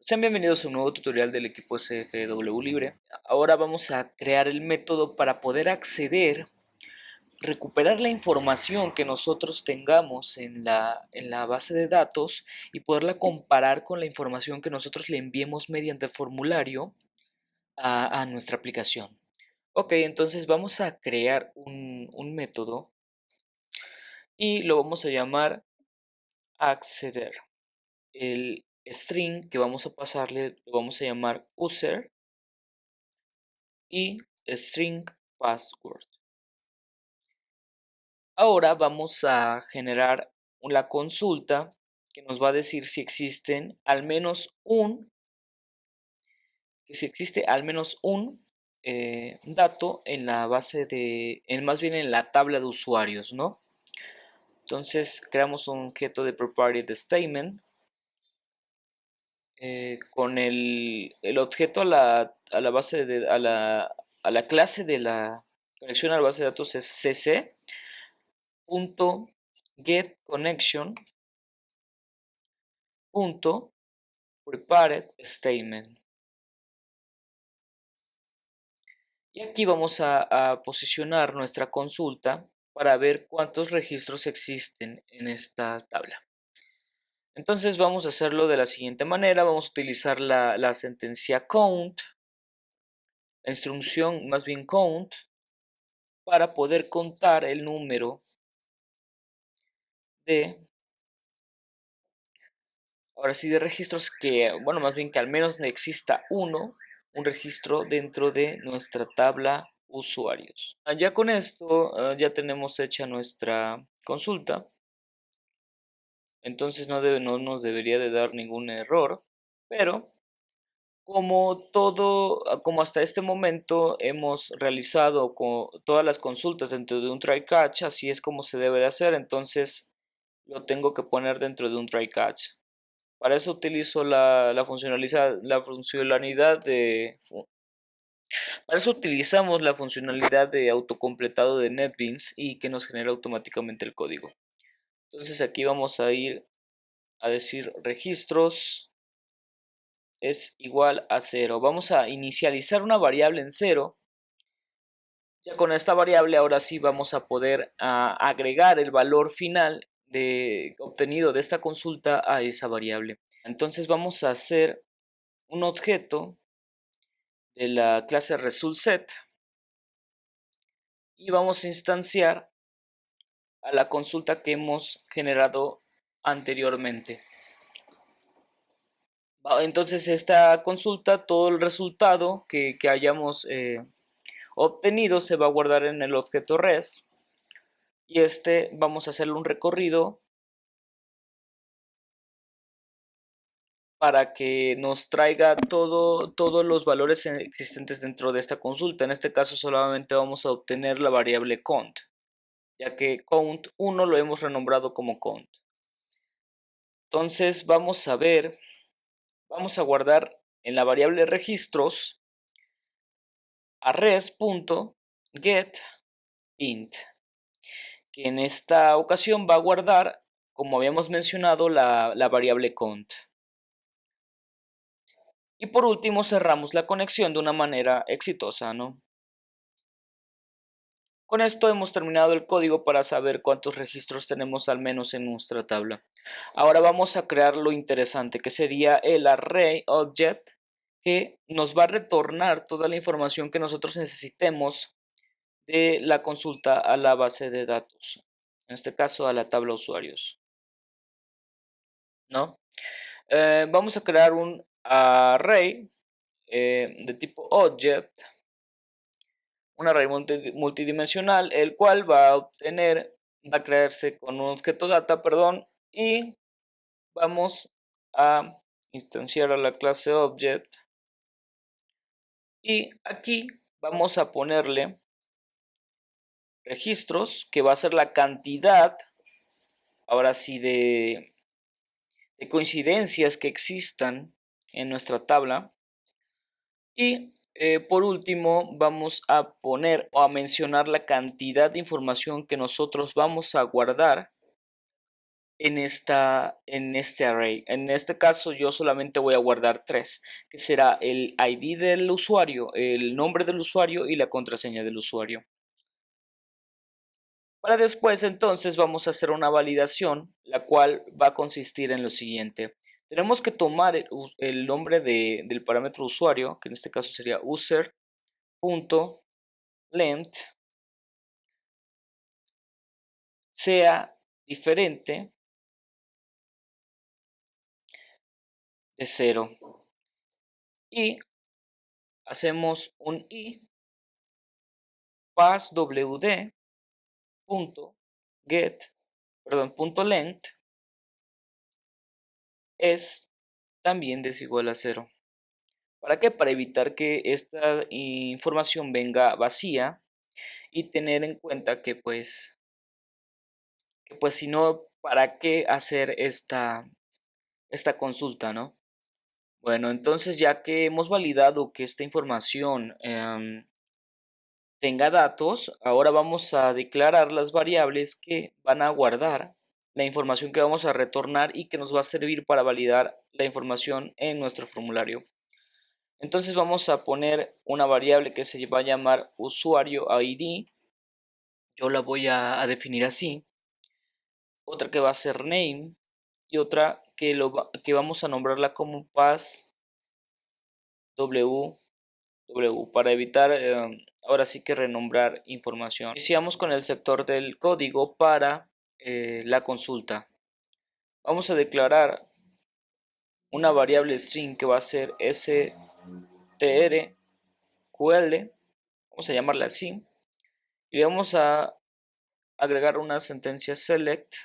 Sean bienvenidos a un nuevo tutorial del equipo CFW Libre. Ahora vamos a crear el método para poder acceder, recuperar la información que nosotros tengamos en la base de datos y poderla comparar con la información que nosotros le enviemos mediante el formulario a nuestra aplicación. Ok, entonces vamos a crear un método y lo vamos a llamar acceder. El string que vamos a pasarle lo vamos a llamar user y string password. Ahora vamos a generar una consulta que nos va a decir si existen al menos un dato en la base más bien en la tabla de usuarios, ¿no? Entonces creamos un objeto de property statement con el objeto a la base a la clase de la conexión a la base de datos es cc. Get connection prepared statement, y aquí vamos a posicionar nuestra consulta para ver cuántos registros existen en esta tabla. Entonces vamos a hacerlo de la siguiente manera. Vamos a utilizar la sentencia count, la instrucción más bien count, para poder contar el número de ahora sí de registros que, bueno, más bien que al menos exista un registro dentro de nuestra tabla usuarios. Ya con esto ya tenemos hecha nuestra consulta, entonces no nos debería de dar ningún error, pero como hasta este momento hemos realizado todas las consultas dentro de un try catch, así es como se debe de hacer, entonces lo tengo que poner dentro de un try catch. Para eso utilizo para eso utilizamos la funcionalidad de autocompletado de NetBeans y que nos genera automáticamente el código. Entonces aquí vamos a ir a decir registros es igual a 0. Vamos a inicializar una variable en 0. Ya con esta variable ahora sí vamos a poder agregar el valor final obtenido de esta consulta a esa variable. Entonces vamos a hacer un objeto de la clase resultSet y vamos a instanciar a la consulta que hemos generado anteriormente. Entonces esta consulta, todo el resultado que hayamos obtenido se va a guardar en el objeto res, y vamos a hacerle un recorrido para que nos traiga todos los valores existentes dentro de esta consulta. En este caso solamente vamos a obtener la variable count, ya que count1 lo hemos renombrado como count. Entonces vamos a guardar en la variable registros a res.getInt, que en esta ocasión va a guardar, como habíamos mencionado, la variable count. Y por último cerramos la conexión de una manera exitosa, ¿no? Con esto hemos terminado el código para saber cuántos registros tenemos al menos en nuestra tabla. Ahora vamos a crear lo interesante, que sería el array object, que nos va a retornar toda la información que nosotros necesitemos de la consulta a la base de datos, en este caso a la tabla usuarios, ¿no? Vamos a crear un array de tipo object, un array multidimensional, el cual va a crearse con un objeto data, perdón, y vamos a instanciar a la clase object, y aquí vamos a ponerle registros, que va a ser la cantidad, ahora sí, de coincidencias que existan en nuestra tabla. Y por último vamos a poner o a mencionar la cantidad de información que nosotros vamos a guardar en este array. En este caso yo solamente voy a guardar 3, que será el ID del usuario, el nombre del usuario y la contraseña del usuario. Para después entonces vamos a hacer una validación, la cual va a consistir en lo siguiente. Tenemos que tomar el nombre del parámetro usuario, que en este caso sería user.length, sea diferente de 0. Y hacemos un i passwd.length es también desigual a 0. ¿Para qué? Para evitar que esta información venga vacía y tener en cuenta que pues si no, ¿para qué hacer esta consulta, no? Bueno, entonces ya que hemos validado que esta información tenga datos, ahora vamos a declarar las variables que van a guardar la información que vamos a retornar y que nos va a servir para validar la información en nuestro formulario. Entonces vamos a poner una variable que se va a llamar usuario ID. Yo la voy a definir así. Otra que va a ser name y otra que vamos a nombrarla como passwd para evitar ahora sí que renombrar información. Iniciamos con el sector del código para la consulta. Vamos a declarar una variable string que va a ser strql, vamos a llamarla así, y le vamos a agregar una sentencia select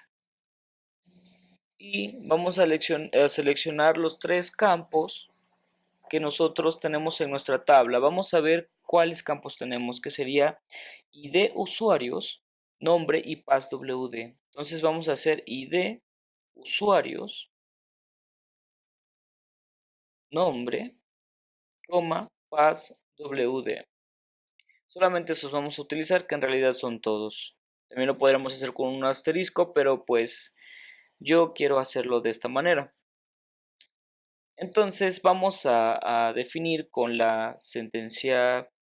y vamos a seleccionar los 3 campos que nosotros tenemos en nuestra tabla. Vamos a ver cuáles campos tenemos, que sería ID usuarios, nombre y passwd. Entonces vamos a hacer ID usuarios, nombre, passwd. Solamente esos vamos a utilizar, que en realidad son todos. También lo podremos hacer con un asterisco, pero pues yo quiero hacerlo de esta manera. Entonces vamos a definir con la sentencia,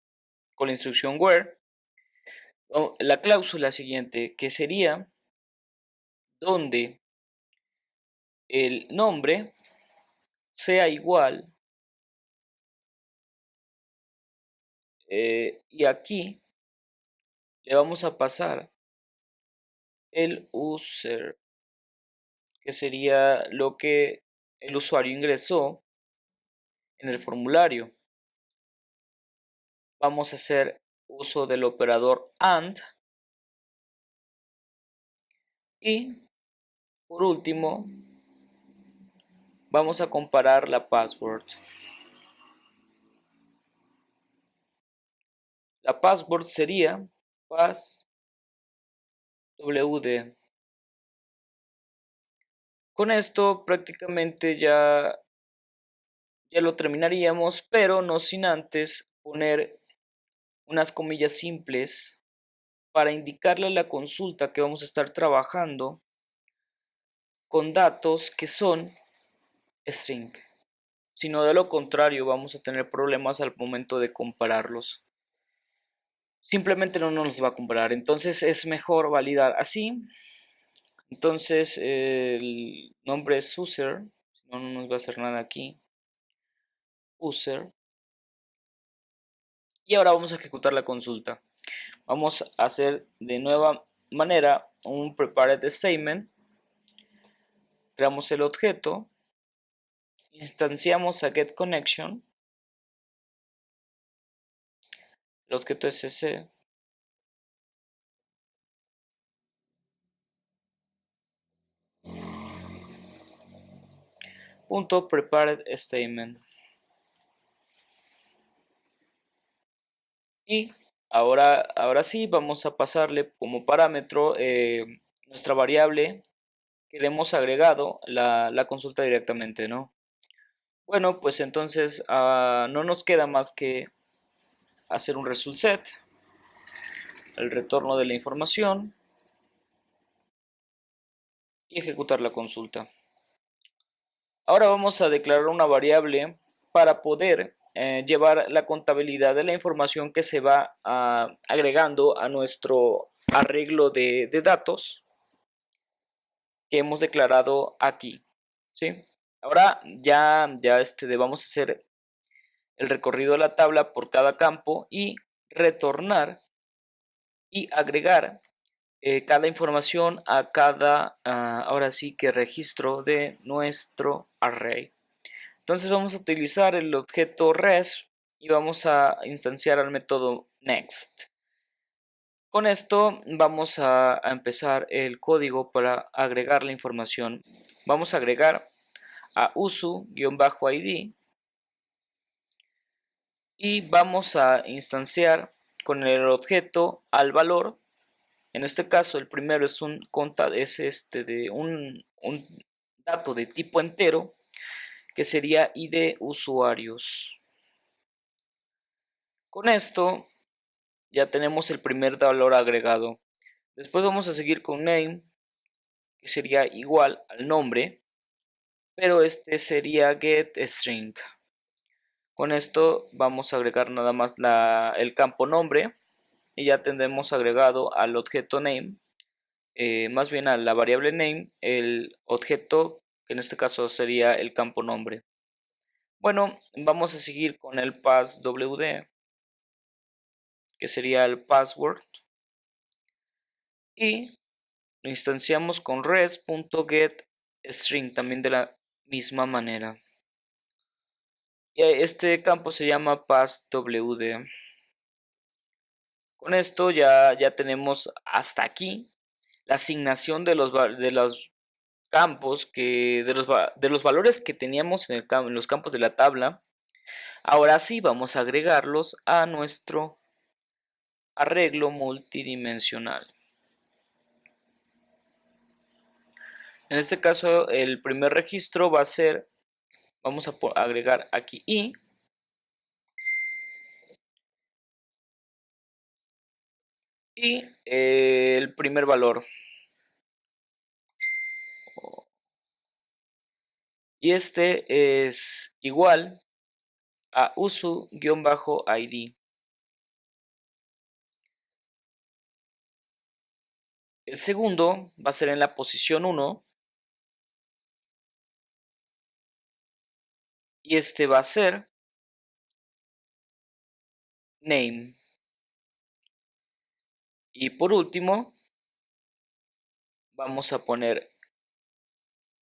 con la instrucción where, la cláusula siguiente, que sería donde el nombre sea igual, y aquí le vamos a pasar el user, que sería lo que el usuario ingresó en el formulario. Vamos a hacer uso del operador AND y por último vamos a comparar la password. La password sería passwd. Con esto prácticamente ya lo terminaríamos, pero no sin antes poner unas comillas simples para indicarle a la consulta que vamos a estar trabajando con datos que son string. Si no, de lo contrario vamos a tener problemas al momento de compararlos. Simplemente no nos va a comparar, entonces es mejor validar así. Entonces el nombre es user, si no, no nos va a hacer nada aquí. User. Y ahora vamos a ejecutar la consulta. Vamos a hacer de nueva manera un prepared statement. Creamos el objeto, instanciamos a getConnection, el objeto es ese, punto prepared statement. Y ahora sí vamos a pasarle como parámetro nuestra variable que le hemos agregado la consulta directamente, ¿no? Bueno, pues entonces no nos queda más que hacer un result set, el retorno de la información, y ejecutar la consulta. Ahora vamos a declarar una variable para poder llevar la contabilidad de la información que se va agregando a nuestro arreglo de datos que hemos declarado aquí, ¿sí? Ahora vamos a hacer el recorrido de la tabla por cada campo y retornar y agregar cada información a cada, ahora sí que registro de nuestro array. Entonces vamos a utilizar el objeto res y vamos a instanciar al método next. Con esto vamos a empezar el código para agregar la información. Vamos a agregar a usu-id y vamos a instanciar con el objeto al valor. En este caso el primero es un dato de tipo entero que sería id usuarios. Con esto ya tenemos el primer valor agregado. Después vamos a seguir con name, que sería igual al nombre, pero este sería getString. Con esto vamos a agregar nada más el campo nombre y ya tendremos agregado al objeto name, más bien a la variable name, el objeto que en este caso sería el campo nombre. Bueno, vamos a seguir con el passwd, que sería el password, y lo instanciamos con res.getString también de la misma manera. Y este campo se llama passwd. Con esto ya tenemos hasta aquí la asignación de los campos, de los valores que teníamos en los campos de la tabla. Ahora sí vamos a agregarlos a nuestro arreglo multidimensional. En este caso el primer registro va a ser, vamos a agregar aquí y el primer valor. Y este es igual a usu-id. El segundo va a ser en la posición 1. Y este va a ser name. Y por último, vamos a poner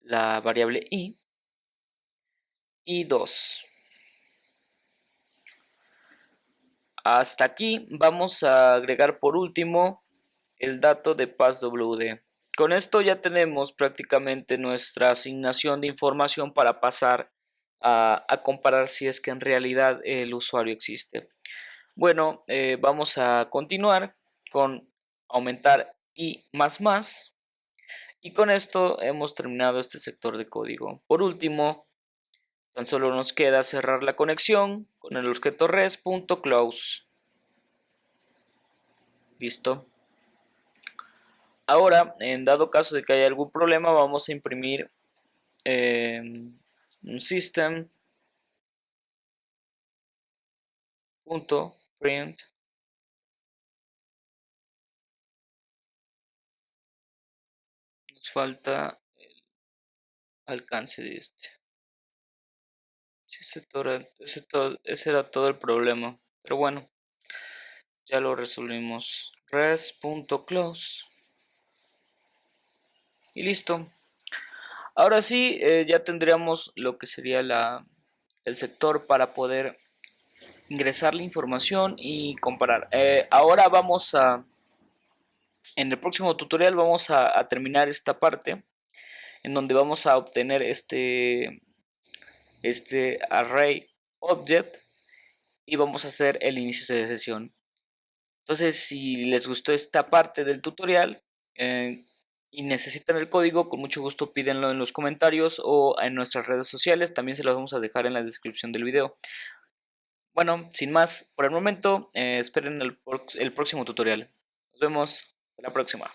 la variable y 2. Hasta aquí vamos a agregar por último el dato de passwd. Con esto ya tenemos prácticamente nuestra asignación de información para pasar a comparar si es que en realidad el usuario existe. Bueno, vamos a continuar con aumentar y más. Y con esto hemos terminado este sector de código. Por último, tan solo nos queda cerrar la conexión con el objeto res.close. Listo. Ahora, en dado caso de que haya algún problema, vamos a imprimir un system.print nos falta el alcance de este. Ese era todo el problema, pero bueno, ya lo resolvimos. Res.close y listo. Ahora sí, ya tendríamos lo que sería el sector para poder ingresar la información y comparar. Ahora en el próximo tutorial vamos a terminar esta parte en donde vamos a obtener este array object y vamos a hacer el inicio de sesión. Entonces, si les gustó esta parte del tutorial y necesitan el código, con mucho gusto pídenlo en los comentarios o en nuestras redes sociales. También se los vamos a dejar en la descripción del video. Bueno, sin más, por el momento, esperen el próximo tutorial. Nos vemos. Hasta la próxima.